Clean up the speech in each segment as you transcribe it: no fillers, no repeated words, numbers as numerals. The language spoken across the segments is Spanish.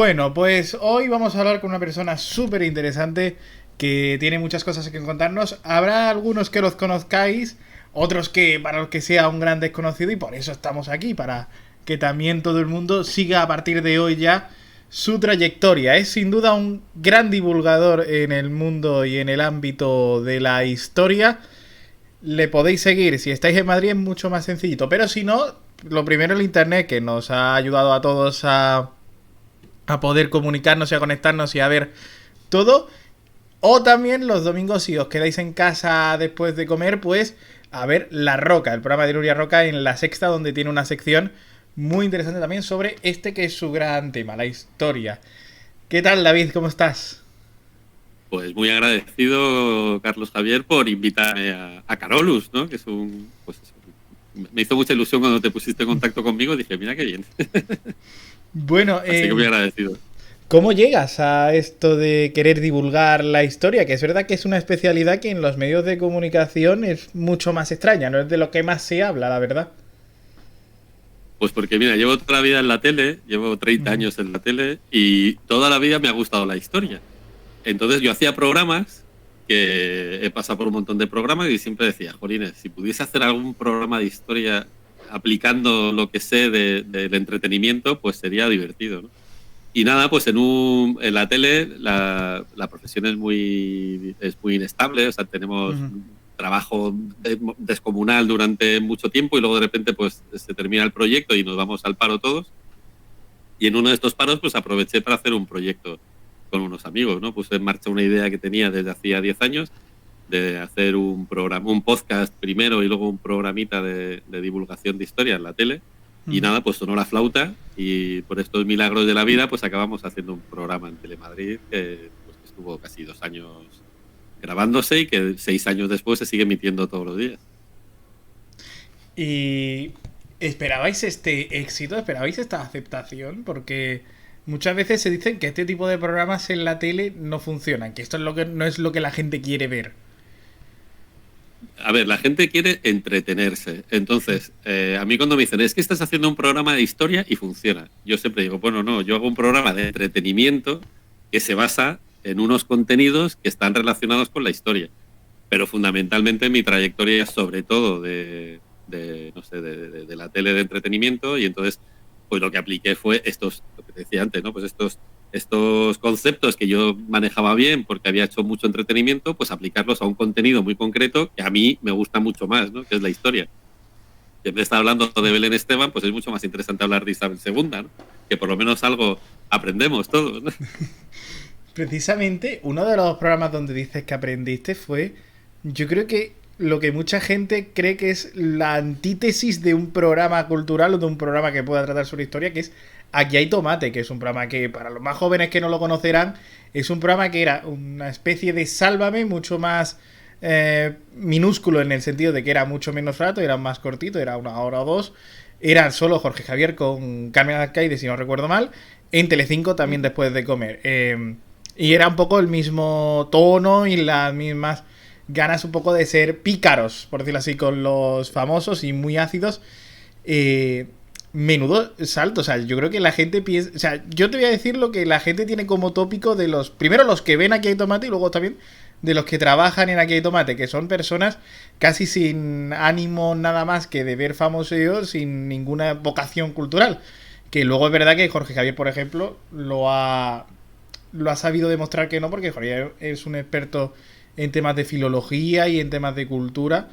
Bueno, pues hoy vamos a hablar con una persona súper interesante que tiene muchas cosas que contarnos. Habrá algunos que los conozcáis, otros que para los que sea un gran desconocido y por eso estamos aquí, para que también todo el mundo siga a partir de hoy ya su trayectoria. Es sin duda un gran divulgador en el mundo y en el ámbito de la historia. Le podéis seguir, si estáis en Madrid es mucho más sencillito, pero si no, lo primero el internet que nos ha ayudado a todos a poder comunicarnos y a conectarnos y a ver todo. O también los domingos, si os quedáis en casa después de comer, pues a ver La Roca, el programa de Nuria Roca en La Sexta, donde tiene una sección muy interesante también sobre este que es su gran tema, la historia. ¿Qué tal, David? ¿Cómo estás? Pues muy agradecido, Carlos Javier, por invitarme a Carolus, ¿no? Que es pues eso, me hizo mucha ilusión cuando te pusiste en contacto conmigo. Dije, mira qué bien. Bueno, Así que muy agradecido. ¿cómo llegas a esto de querer divulgar la historia? Que es verdad que es una especialidad que en los medios de comunicación es mucho más extraña, no es de lo que más se habla, la verdad. Pues porque, mira, llevo toda la vida en la tele, llevo 30 años en la tele y toda la vida me ha gustado la historia. Entonces yo hacía programas, que he pasado por un montón de programas y siempre decía, jolines, si pudiese hacer algún programa de historia aplicando lo que sé del entretenimiento, pues sería divertido, ¿no? Y nada, pues en la tele la profesión es muy inestable, o sea, tenemos trabajo descomunal durante mucho tiempo y luego de repente pues se termina el proyecto y nos vamos al paro todos. Y en uno de estos paros pues aproveché para hacer un proyecto con unos amigos, ¿no? Puse en marcha una idea que tenía desde hacía 10 años de hacer un programa, un podcast primero y luego un programita de divulgación de historia en la tele. Y nada, pues sonó la flauta y por estos milagros de la vida pues acabamos haciendo un programa en Telemadrid que pues, estuvo casi 2 años grabándose y que 6 años después se sigue emitiendo todos los días. ¿Y esperabais este éxito? ¿Esperabais esta aceptación? Porque muchas veces se dicen que este tipo de programas en la tele no funcionan, que esto es lo que no es lo que la gente quiere ver. A ver, la gente quiere entretenerse. Entonces, a mí cuando me dicen, es que estás haciendo un programa de historia y funciona, yo siempre digo, bueno, no, yo hago un programa de entretenimiento que se basa en unos contenidos que están relacionados con la historia. Pero fundamentalmente mi trayectoria es sobre todo no sé, de la tele de entretenimiento y entonces pues lo que apliqué fue lo que te decía antes, ¿no? Pues estos conceptos que yo manejaba bien porque había hecho mucho entretenimiento, pues aplicarlos a un contenido muy concreto que a mí me gusta mucho más, ¿no? Que es la historia. Si en vez de estar hablando de Belén Esteban, pues es mucho más interesante hablar de Isabel II, ¿no? Que por lo menos algo aprendemos todos, ¿no? Precisamente, uno de los programas donde dices que aprendiste fue, yo creo que lo que mucha gente cree que es la antítesis de un programa cultural o de un programa que pueda tratar sobre historia, que es Aquí hay tomate, que es un programa que para los más jóvenes que no lo conocerán, es un programa que era una especie de Sálvame, mucho más minúsculo en el sentido de que era mucho menos rato, era más cortito, era 1 hora o 2. Era solo Jorge Javier con Carmen Alcaide, si no recuerdo mal, en Telecinco también después de comer. Y era un poco el mismo tono y las mismas ganas un poco de ser pícaros, por decirlo así, con los famosos y muy ácidos. Menudo salto, o sea, yo creo que la gente piensa, o sea, yo te voy a decir lo que la gente tiene como tópico de los, primero los que ven Aquí hay tomate y luego también de los que trabajan en Aquí hay tomate, que son personas casi sin ánimo nada más que de ver famosos, sin ninguna vocación cultural. Que luego es verdad que Jorge Javier, por ejemplo, lo ha sabido demostrar que no, porque Jorge es un experto en temas de filología y en temas de cultura.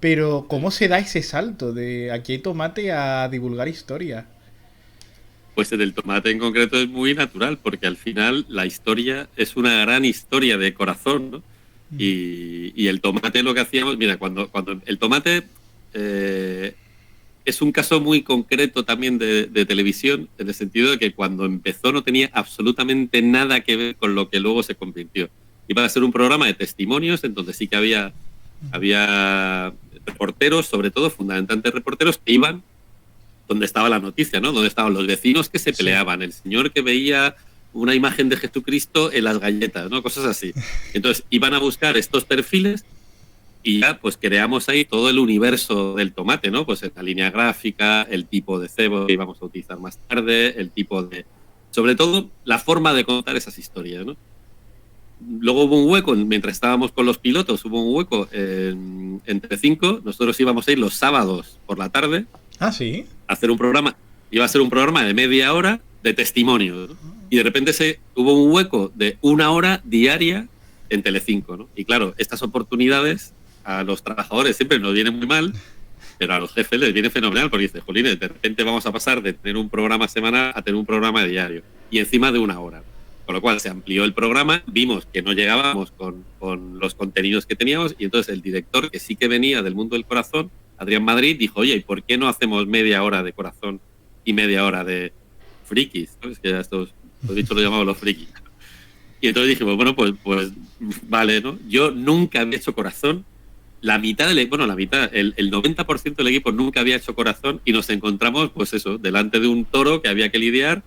Pero, ¿cómo se da ese salto de Aquí hay tomate a divulgar historia? Pues el del tomate en concreto es muy natural, porque al final la historia es una gran historia de corazón, ¿no? Y el tomate lo que hacíamos, mira, cuando el tomate es un caso muy concreto también de televisión, en el sentido de que cuando empezó no tenía absolutamente nada que ver con lo que luego se convirtió. Iba a ser un programa de testimonios en donde sí que había reporteros, sobre todo fundamentalmente reporteros, que iban donde estaba la noticia, ¿no? Donde estaban los vecinos que se peleaban, el señor que veía una imagen de Jesucristo en las galletas, ¿no? Cosas así. Entonces iban a buscar estos perfiles y ya pues creamos ahí todo el universo del tomate, ¿no? Pues la línea gráfica, el tipo de cebo que íbamos a utilizar más tarde, el tipo de sobre todo la forma de contar esas historias, ¿no? Luego hubo un hueco, mientras estábamos con los pilotos, hubo un hueco en Telecinco. Nosotros íbamos a ir los sábados por la tarde Ah, sí. a hacer un programa. Iba a ser un programa de media hora de testimonio, ¿no? Y de repente hubo un hueco de 1 hora diaria en Telecinco, ¿no? Y claro, estas oportunidades a los trabajadores siempre nos vienen muy mal, pero a los jefes les viene fenomenal, porque dice, jolines, de repente vamos a pasar de tener un programa semanal a tener un programa diario, y encima de 1 hora. Con lo cual se amplió el programa, vimos que no llegábamos con los contenidos que teníamos, y entonces el director, que sí que venía del mundo del corazón, Adrián Madrid, dijo, oye, ¿y por qué no hacemos media hora de corazón y media hora de frikis? ¿Sabes? Que ya estos, los dichos lo llamamos los frikis. Y entonces dijimos, bueno, pues vale, ¿no? Yo nunca había hecho corazón. La mitad el 90% del equipo nunca había hecho corazón, y nos encontramos, pues eso, delante de un toro que había que lidiar.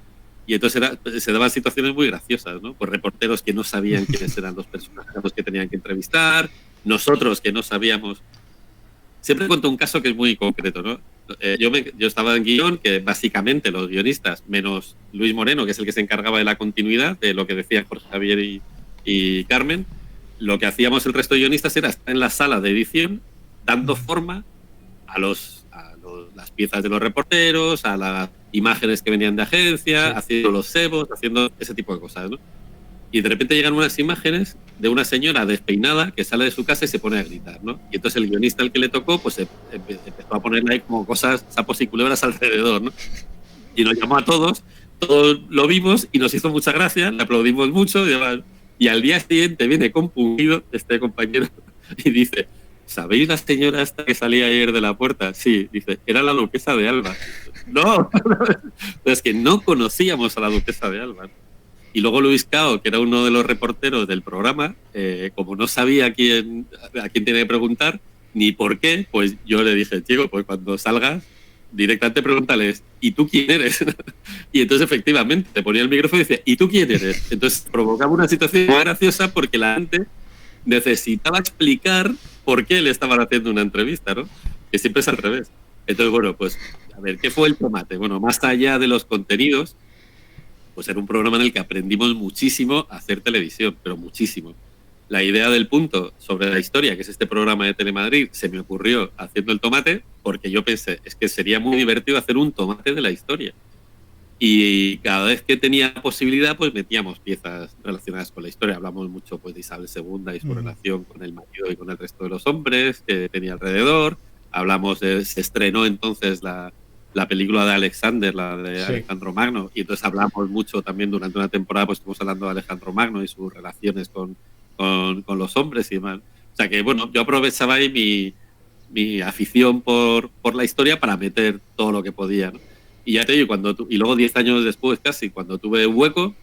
Y entonces se daban situaciones muy graciosas, ¿no? Pues reporteros que no sabían quiénes eran los personajes a los que tenían que entrevistar, nosotros que no sabíamos. Siempre cuento un caso que es muy concreto, ¿no? Yo estaba en guión, que básicamente los guionistas, menos Luis Moreno, que es el que se encargaba de la continuidad, de lo que decían Jorge Javier y Carmen, lo que hacíamos el resto de guionistas era estar en la sala de edición dando forma a las piezas de los reporteros, a las imágenes que venían de agencia, sí, haciendo los cebos, haciendo ese tipo de cosas, ¿no? Y de repente llegan unas imágenes de una señora despeinada que sale de su casa y se pone a gritar, ¿no? Y entonces el guionista al que le tocó, pues empezó a ponerle ahí como cosas, sapos y culebras alrededor, ¿no? Y nos llamó a todos lo vimos y nos hizo mucha gracia, le aplaudimos mucho, y al día siguiente viene compungido este compañero y dice, ¿sabéis la señora esta que salía ayer de la puerta? Sí, dice, era la duquesa de Alba. No, es que no conocíamos a la duquesa de Alba. Y luego Luis Cao, que era uno de los reporteros del programa, como no sabía a quién tenía que preguntar, ni por qué, pues yo le dije, chico, pues cuando salgas, directamente pregúntales, ¿y tú quién eres? Y entonces efectivamente te ponía el micrófono y decía, ¿y tú quién eres? Entonces provocaba una situación muy graciosa porque la gente necesitaba explicar por qué le estaban haciendo una entrevista, ¿no? Que siempre es al revés. Entonces, bueno, pues, a ver, ¿qué fue el tomate? Bueno, más allá de los contenidos, pues era un programa en el que aprendimos muchísimo a hacer televisión, pero muchísimo. La idea del punto sobre la historia, que es este programa de Telemadrid, se me ocurrió haciendo el tomate, porque yo pensé, es que sería muy divertido hacer un tomate de la historia. Y cada vez que tenía posibilidad, pues metíamos piezas relacionadas con la historia. Hablamos mucho pues, de Isabel II y su relación con el marido y con el resto de los hombres que tenía alrededor. Se estrenó entonces la película de Alexander, la de sí. Alejandro Magno, y entonces hablamos mucho también durante una temporada, pues estuvimos hablando de Alejandro Magno y sus relaciones con los hombres y demás. O sea que, bueno, yo aprovechaba ahí mi afición por la historia para meter todo lo que podía, ¿no? Y ya te digo, y luego 10 años después casi, cuando tuve un hueco,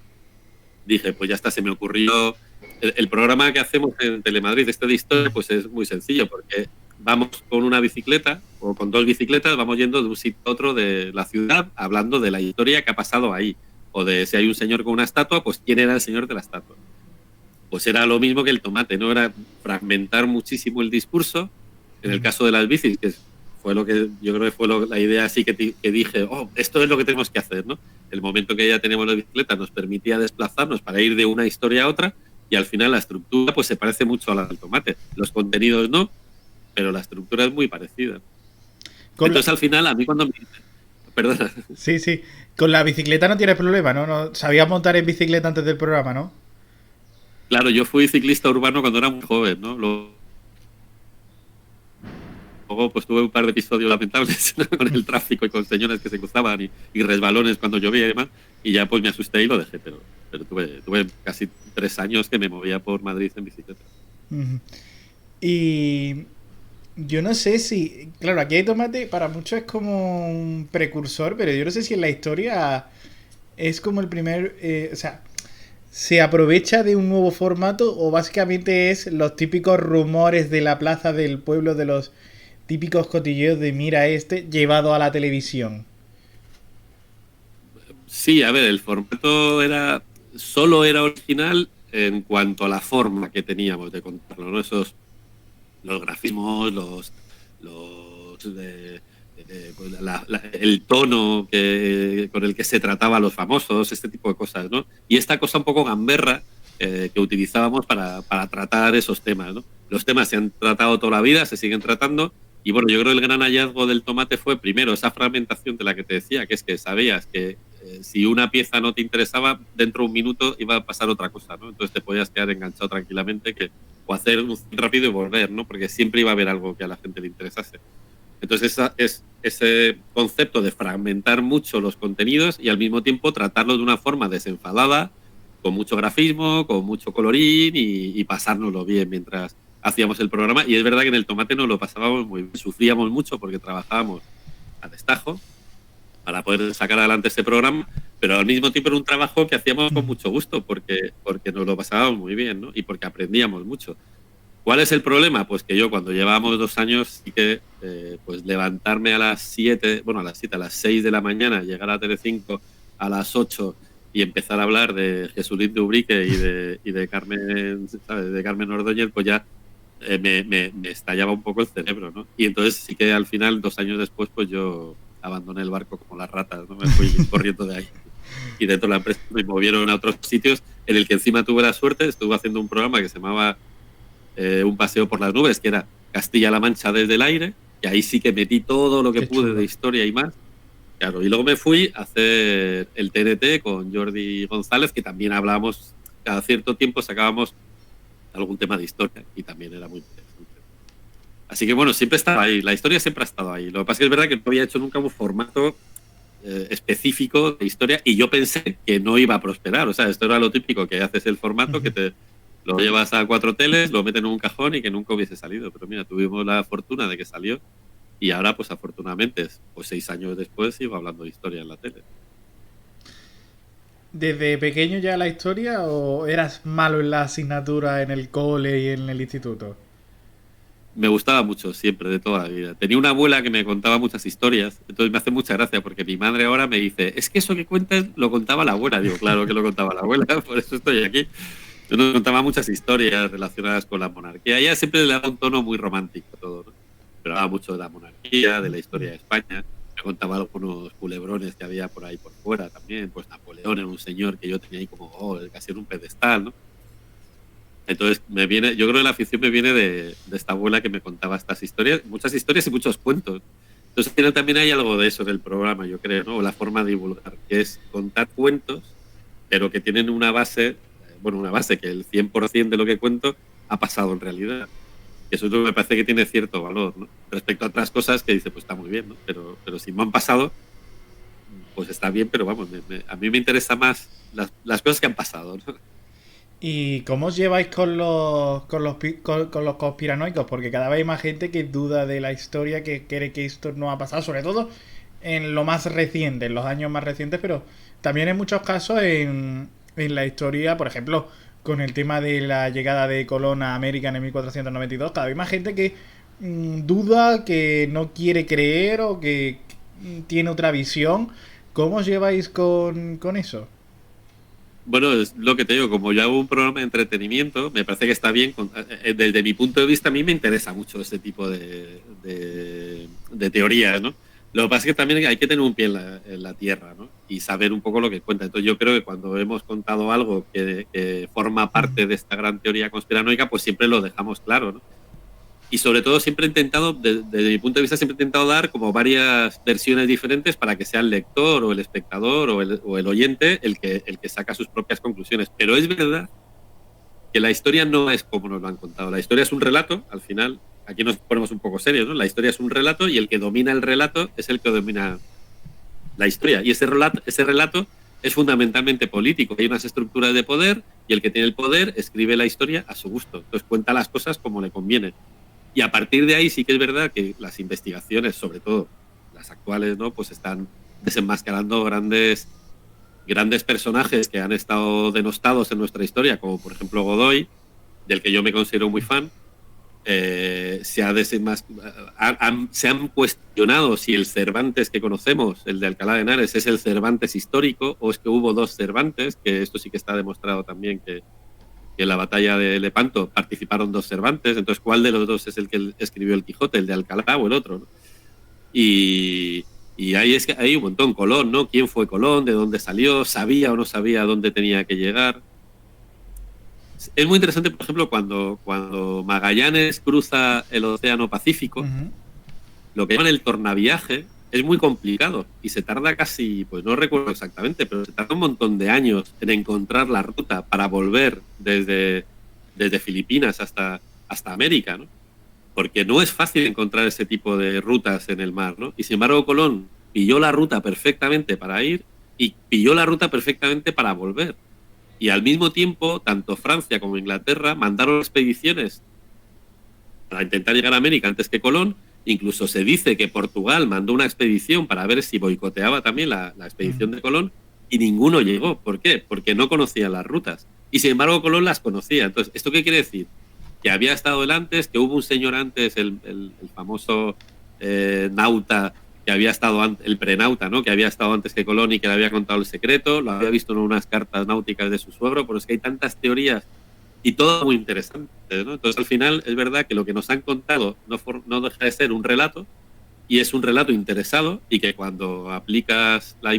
dije, pues ya está, se me ocurrió. El programa que hacemos en Telemadrid, de historia, pues es muy sencillo, porque vamos con una bicicleta o con 2 bicicletas, vamos yendo de un sitio a otro de la ciudad, hablando de la historia que ha pasado ahí. O de si hay un señor con una estatua, pues quién era el señor de la estatua. Pues era lo mismo que el tomate, ¿no? Era fragmentar muchísimo el discurso. En el caso de las bicis, que fue lo que yo creo que fue la idea así que dije, oh, esto es lo que tenemos que hacer, ¿no? El momento que ya teníamos la bicicleta nos permitía desplazarnos para ir de una historia a otra, y al final la estructura pues se parece mucho a la del tomate. Los contenidos no, pero la estructura es muy parecida. Entonces al final a mí cuando me... Perdona. Sí, sí. Con la bicicleta no tienes problema, ¿no? Sabías montar en bicicleta antes del programa, ¿no? Claro, yo fui ciclista urbano cuando era muy joven, ¿no? Luego pues tuve un par de episodios lamentables, ¿no? Con el tráfico y con señores que se cruzaban y resbalones cuando llovía y demás, y ya pues me asusté y lo dejé, pero tuve casi 3 años que me movía por Madrid en bicicleta. Y yo no sé si... Claro, aquí hay tomate, para muchos es como un precursor, pero yo no sé si en la historia es como el primer... o sea, ¿se aprovecha de un nuevo formato o básicamente es los típicos rumores de la plaza del pueblo, de los típicos cotilleos de mira llevado a la televisión? Sí, a ver, el formato solo era original en cuanto a la forma que teníamos de contarlo, ¿no? Los grafismos, pues el tono con el que se trataba a los famosos, este tipo de cosas, ¿no? Y esta cosa un poco gamberra que utilizábamos para tratar esos temas, ¿no? Los temas se han tratado toda la vida, se siguen tratando, y bueno, yo creo que el gran hallazgo del tomate fue primero esa fragmentación de la que te decía, que es que sabías que si una pieza no te interesaba, dentro de un minuto iba a pasar otra cosa, ¿no? Entonces te podías quedar enganchado tranquilamente o hacer un rápido y volver, ¿no? Porque siempre iba a haber algo que a la gente le interesase. Entonces ese concepto de fragmentar mucho los contenidos y al mismo tiempo tratarlos de una forma desenfadada, con mucho grafismo, con mucho colorín y pasárnoslo bien mientras hacíamos el programa. Y es verdad que en el tomate nos lo pasábamos muy bien, sufríamos mucho porque trabajábamos a destajo para poder sacar adelante ese programa, pero al mismo tiempo era un trabajo que hacíamos con mucho gusto porque nos lo pasábamos muy bien, ¿no? Y porque aprendíamos mucho. ¿Cuál es el problema? Pues que yo cuando llevábamos 2 años sí que pues levantarme a las 7, bueno, a las 6 de la mañana, llegar a Telecinco a las 8 y empezar a hablar de Jesulín de Ubrique y de Carmen, ¿sabes? De Carmen Ordóñez, pues ya me estallaba un poco el cerebro, ¿no? Y entonces sí que al final, 2 años después, pues yo abandoné el barco como las ratas, ¿no? Me fui corriendo de ahí. Y dentro de la empresa me movieron a otros sitios en el que encima tuve la suerte, estuve haciendo un programa que se llamaba Un paseo por las nubes, que era Castilla-La Mancha desde el aire, y ahí sí que metí todo lo que pude de historia y más. Claro, y luego me fui a hacer el TNT con Jordi González, que también hablábamos, cada cierto tiempo sacábamos algún tema de historia, y también era muy interesante. Así que bueno, siempre estaba ahí, la historia siempre ha estado ahí. Lo que pasa es que es verdad que no había hecho nunca un formato específico de historia, y yo pensé que no iba a prosperar. O sea, esto era lo típico, que haces el formato, que te lo llevas a 4 teles, lo meten en un cajón y que nunca hubiese salido. Pero mira, tuvimos la fortuna de que salió, y ahora pues afortunadamente, pues 6 años después sigo hablando de historia en la tele. ¿Desde pequeño ya la historia o eras malo en la asignatura en el cole y en el instituto? Me gustaba mucho siempre, de toda la vida. Tenía una abuela que me contaba muchas historias, entonces me hace mucha gracia porque mi madre ahora me dice, es que eso que cuentas lo contaba la abuela. Digo, claro que lo contaba la abuela, por eso estoy aquí. Yo nos contaba muchas historias relacionadas con la monarquía. Ella siempre le daba un tono muy romántico a todo, ¿no? Pero hablaba mucho de la monarquía, de la historia de España. Me contaba algunos culebrones que había por ahí por fuera también. Pues Napoleón era un señor que yo tenía ahí como, casi en un pedestal, ¿no? Entonces yo creo que la afición me viene de esta abuela que me contaba estas historias, muchas historias y muchos cuentos. Entonces al final también hay algo de eso en el programa, yo creo, ¿no? O la forma de divulgar, que es contar cuentos, pero que tienen una base, que el 100% de lo que cuento ha pasado en realidad. Eso me parece que tiene cierto valor, ¿no? Respecto a otras cosas que dice, pues está muy bien, ¿no? Pero si me han pasado, pues está bien, pero vamos, a mí me interesa más las cosas que han pasado, ¿no? ¿Y cómo os lleváis con los conspiranoicos? Porque cada vez hay más gente que duda de la historia, que cree que esto no ha pasado, sobre todo en lo más reciente, en los años más recientes, pero también en muchos casos en la historia, por ejemplo, con el tema de la llegada de Colón a América en el 1492, cada vez más gente que duda, que no quiere creer o que tiene otra visión. ¿Cómo os lleváis con eso? Bueno, es lo que te digo, como yo hago un programa de entretenimiento, me parece que está bien. Desde mi punto de vista, a mí me interesa mucho este tipo de teorías, ¿no? Lo que pasa es que también hay que tener un pie en la tierra, ¿no? Y saber un poco lo que cuenta. Entonces yo creo que cuando hemos contado algo que forma parte de esta gran teoría conspiranoica, pues siempre lo dejamos claro, ¿no? Y sobre todo siempre he intentado, desde mi punto de vista, siempre he intentado dar como varias versiones diferentes para que sea el lector o el espectador o el oyente el que saca sus propias conclusiones. Pero es verdad que la historia no es como nos lo han contado. La historia es un relato, al final, aquí nos ponemos un poco serios, ¿no? La historia es un relato y el que domina el relato es el que domina la historia. Y ese relato es fundamentalmente político. Hay unas estructuras de poder y el que tiene el poder escribe la historia a su gusto. Entonces cuenta las cosas como le conviene. Y a partir de ahí sí que es verdad que las investigaciones, sobre todo las actuales, ¿no? Pues están desenmascarando grandes personajes que han estado denostados en nuestra historia, como por ejemplo Godoy, del que yo me considero muy fan. Se han cuestionado si el Cervantes que conocemos, el de Alcalá de Henares, es el Cervantes histórico o es que hubo 2 Cervantes, que esto sí que está demostrado también que en la batalla de Lepanto participaron 2 Cervantes. Entonces, ¿cuál de los 2 es el que escribió el Quijote, el de Alcalá o el otro, ¿no? Y, y ahí es que hay un montón. Colón, ¿no? ¿Quién fue Colón? ¿De dónde salió? ¿Sabía o no sabía dónde tenía que llegar? Es muy interesante, por ejemplo, cuando Magallanes cruza el Océano Pacífico, Ujú. lo que llaman el tornaviaje es muy complicado y se tarda casi, pues no recuerdo exactamente, pero se tarda un montón de años en encontrar la ruta para volver desde Filipinas hasta América, ¿no? Porque no es fácil encontrar ese tipo de rutas en el mar, ¿no? Y sin embargo Colón pilló la ruta perfectamente para ir y pilló la ruta perfectamente para volver. Y al mismo tiempo, tanto Francia como Inglaterra mandaron expediciones para intentar llegar a América antes que Colón. Incluso se dice que Portugal mandó una expedición para ver si boicoteaba también la expedición de Colón y ninguno llegó. ¿Por qué? Porque no conocían las rutas. Y sin embargo Colón las conocía. Entonces, ¿esto qué quiere decir? Que había estado él antes, que hubo un señor antes, el famoso nauta, que había estado antes, el prenauta, ¿no? Que había estado antes que Colón y que le había contado el secreto, lo había visto en unas cartas náuticas de su suegro, pero es que hay tantas teorías y todo muy interesante, ¿no? Entonces, al final, es verdad que lo que nos han contado no deja de ser un relato, y es un relato interesado, y que cuando aplicas las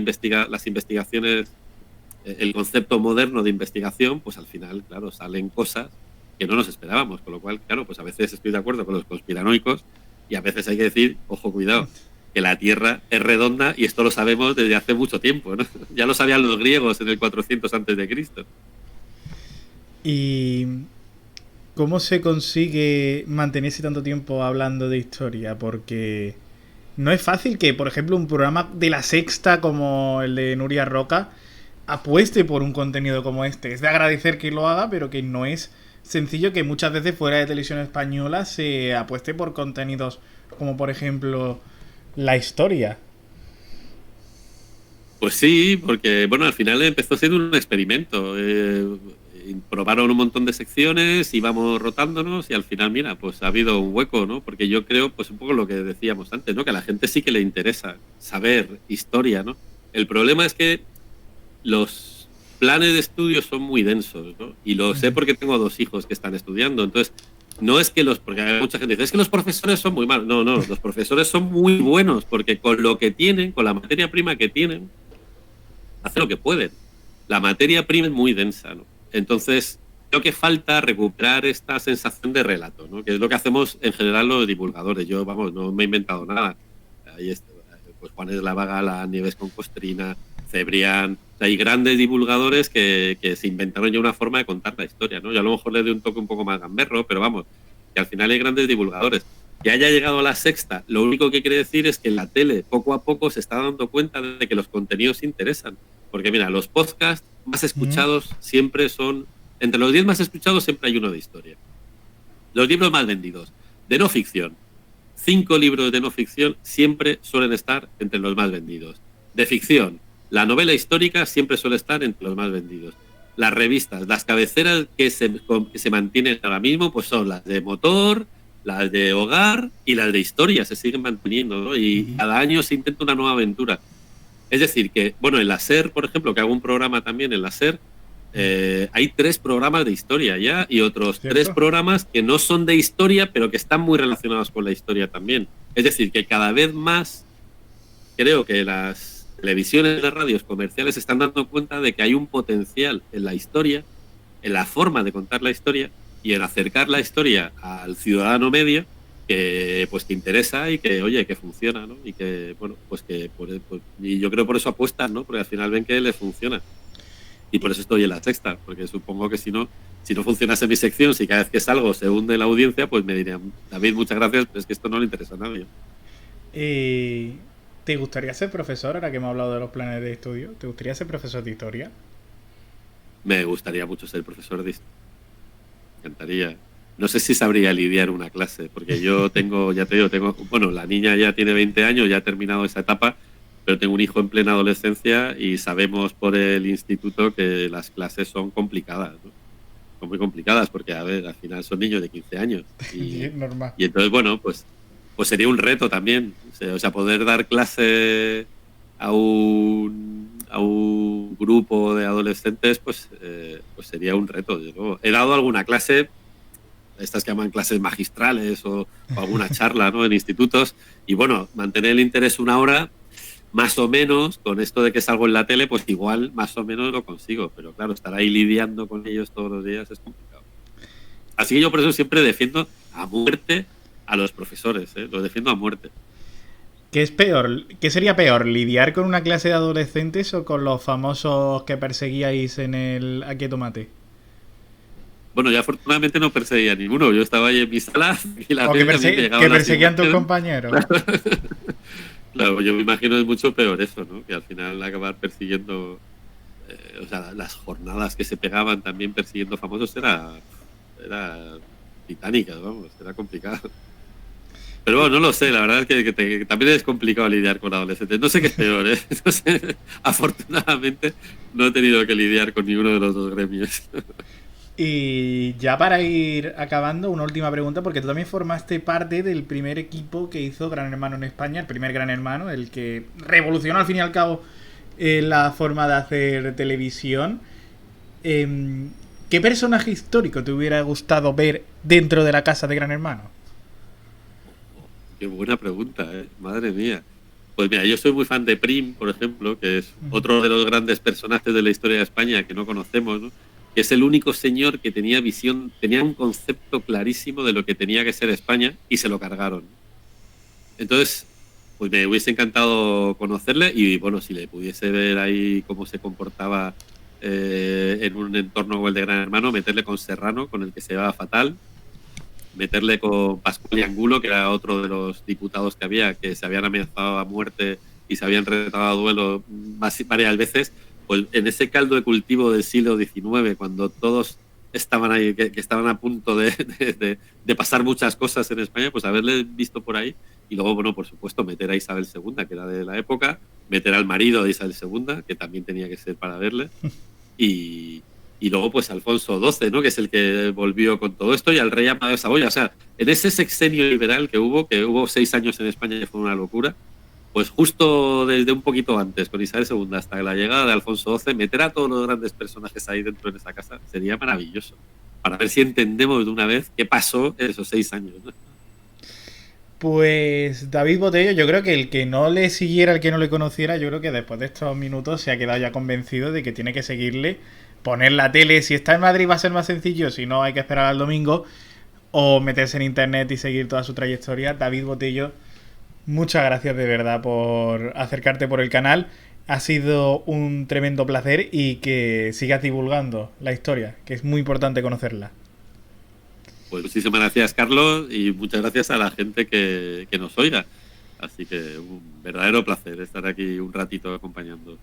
investigaciones, el concepto moderno de investigación, pues al final, claro, salen cosas que no nos esperábamos, con lo cual, claro, pues a veces estoy de acuerdo con los conspiranoicos, y a veces hay que decir, ojo, cuidado, que la Tierra es redonda, y esto lo sabemos desde hace mucho tiempo, ¿no? Ya lo sabían los griegos en el 400 antes de Cristo. ¿Y cómo se consigue mantenerse tanto tiempo hablando de historia? Porque no es fácil que, por ejemplo, un programa de La Sexta como el de Nuria Roca apueste por un contenido como este. Es de agradecer que lo haga, pero que no es sencillo que muchas veces fuera de televisión española se apueste por contenidos como, por ejemplo, la historia. Pues sí, porque bueno, al final empezó siendo un experimento. Probaron un montón de secciones, íbamos rotándonos y al final, mira, pues ha habido un hueco, ¿no? Porque yo creo, pues un poco lo que decíamos antes, ¿no? Que a la gente sí que le interesa saber historia, ¿no? El problema es que los planes de estudio son muy densos, ¿no? Y lo sé porque tengo dos hijos que están estudiando. Entonces, no es que porque hay mucha gente que dice, es que los profesores son muy malos. No, no, los profesores son muy buenos porque con lo que tienen, con la materia prima que tienen, hacen lo que pueden. La materia prima es muy densa, ¿no? Entonces, creo que falta recuperar esta sensación de relato, ¿no? Que es lo que hacemos en general los divulgadores. Yo, vamos, no me he inventado nada. Ahí está, pues Juan de la Vaga, la Nieves con Costrina, Cebrián. O sea, hay grandes divulgadores que se inventaron ya una forma de contar la historia, ¿no? Yo a lo mejor le doy un toque un poco más gamberro, pero vamos, que al final hay grandes divulgadores. Que haya llegado a la sexta, lo único que quiere decir es que la tele poco a poco se está dando cuenta de que los contenidos interesan. Porque mira, los podcasts más escuchados siempre son, entre los 10 más escuchados siempre hay uno de historia. Los libros más vendidos, de no ficción, 5 libros de no ficción siempre suelen estar entre los más vendidos. De ficción, la novela histórica siempre suele estar entre los más vendidos. Las revistas, las cabeceras que se mantienen ahora mismo, pues son las de motor, las de hogar y las de historia, se siguen manteniendo, ¿no? Y cada año se intenta una nueva aventura. Es decir, que, bueno, en la SER, por ejemplo, que hago un programa también en la SER, hay 3 programas de historia ya y otros 3 ¿Cierto? programas que no son de historia, pero que están muy relacionados con la historia también. Es decir, que cada vez más creo que las televisiones y las radios comerciales se están dando cuenta de que hay un potencial en la historia, en la forma de contar la historia y en acercar la historia al ciudadano medio que pues que interesa y que oye que funciona, ¿no? Y que bueno pues que y yo creo por eso apuestan, ¿no? Porque al final ven que les funciona y por eso estoy en la sexta, porque supongo que si no funcionase mi sección, si cada vez que salgo se hunde la audiencia, pues me dirían, David, muchas gracias, pero es que esto no le interesa a nadie. ¿Te gustaría ser profesor ahora que hemos hablado de los planes de estudio? ¿Te gustaría ser profesor de historia? Me gustaría mucho ser profesor de historia, me encantaría. No sé si sabría lidiar una clase, porque yo tengo, ya te digo, bueno, la niña ya tiene 20 años, ya ha terminado esa etapa, pero tengo un hijo en plena adolescencia y sabemos por el instituto que las clases son complicadas, ¿no? Son muy complicadas porque, a ver, al final son niños de 15 años. Sí, normal. Y entonces, bueno, pues sería un reto también. O sea, poder dar clase a un grupo de adolescentes, pues sería un reto. He dado alguna clase estas que llaman clases magistrales o alguna charla, ¿no?, en institutos. Y bueno, mantener el interés una hora, más o menos, con esto de que salgo en la tele, pues igual más o menos lo consigo. Pero claro, estar ahí lidiando con ellos todos los días es complicado. Así que yo por eso siempre defiendo a muerte a los profesores, ¿eh? Los defiendo a muerte. ¿Qué es peor? ¿Qué sería peor? ¿Lidiar con una clase de adolescentes o con los famosos que perseguíais en el Aquí Tomate? Bueno, yo afortunadamente no perseguía a ninguno. Yo estaba ahí en mi sala y la ¿O que, que perseguían tus compañeros? Claro, yo me imagino es mucho peor eso, ¿no? Que al final acabar persiguiendo... o sea, las jornadas que se pegaban también persiguiendo famosos era titánica, vamos, era complicado. Pero bueno, no lo sé, la verdad es que también es complicado lidiar con adolescentes. No sé qué es peor, ¿eh? No sé, afortunadamente no he tenido que lidiar con ninguno de los dos gremios. Y ya para ir acabando, una última pregunta, porque tú también formaste parte del primer equipo que hizo Gran Hermano en España, el primer Gran Hermano, el que revolucionó al fin y al cabo la forma de hacer televisión. ¿Qué personaje histórico te hubiera gustado ver dentro de la casa de Gran Hermano? Qué buena pregunta, ¿eh? Madre mía. Pues mira, yo soy muy fan de Prim, por ejemplo, que es otro de los grandes personajes de la historia de España que no conocemos, ¿no? Que es el único señor que tenía visión, tenía un concepto clarísimo de lo que tenía que ser España y se lo cargaron. Entonces, pues me hubiese encantado conocerle y bueno, si le pudiese ver ahí cómo se comportaba en un entorno como el de Gran Hermano, meterle con Serrano, con el que se llevaba fatal, meterle con Pascual y Angulo, que era otro de los diputados que había, que se habían amenazado a muerte y se habían retado a duelo varias veces, pues en ese caldo de cultivo del siglo XIX, cuando todos estaban ahí, que estaban a punto de pasar muchas cosas en España, pues haberle visto por ahí. Y luego, bueno, por supuesto, meter a Isabel II, que era de la época, meter al marido de Isabel II, que también tenía que ser para verle, y luego pues Alfonso XII, ¿no?, que es el que volvió con todo esto, y al rey Amadeo de Saboya. O sea, en ese sexenio liberal que hubo 6 años en España y fue una locura, pues justo desde un poquito antes, con Isabel II hasta la llegada de Alfonso XII, meter a todos los grandes personajes ahí dentro de esa casa sería maravilloso, para ver si entendemos de una vez qué pasó en esos 6 años, ¿no? Pues David Botello, yo creo que el que no le siguiera, el que no le conociera, yo creo que después de estos minutos se ha quedado ya convencido de que tiene que seguirle, poner la tele. Si está en Madrid va a ser más sencillo, si no hay que esperar al domingo, o meterse en internet y seguir toda su trayectoria. David Botello, muchas gracias de verdad por acercarte por el canal. Ha sido un tremendo placer y que sigas divulgando la historia, que es muy importante conocerla. Pues muchísimas gracias, Carlos, y muchas gracias a la gente que nos oiga. Así que un verdadero placer estar aquí un ratito acompañando.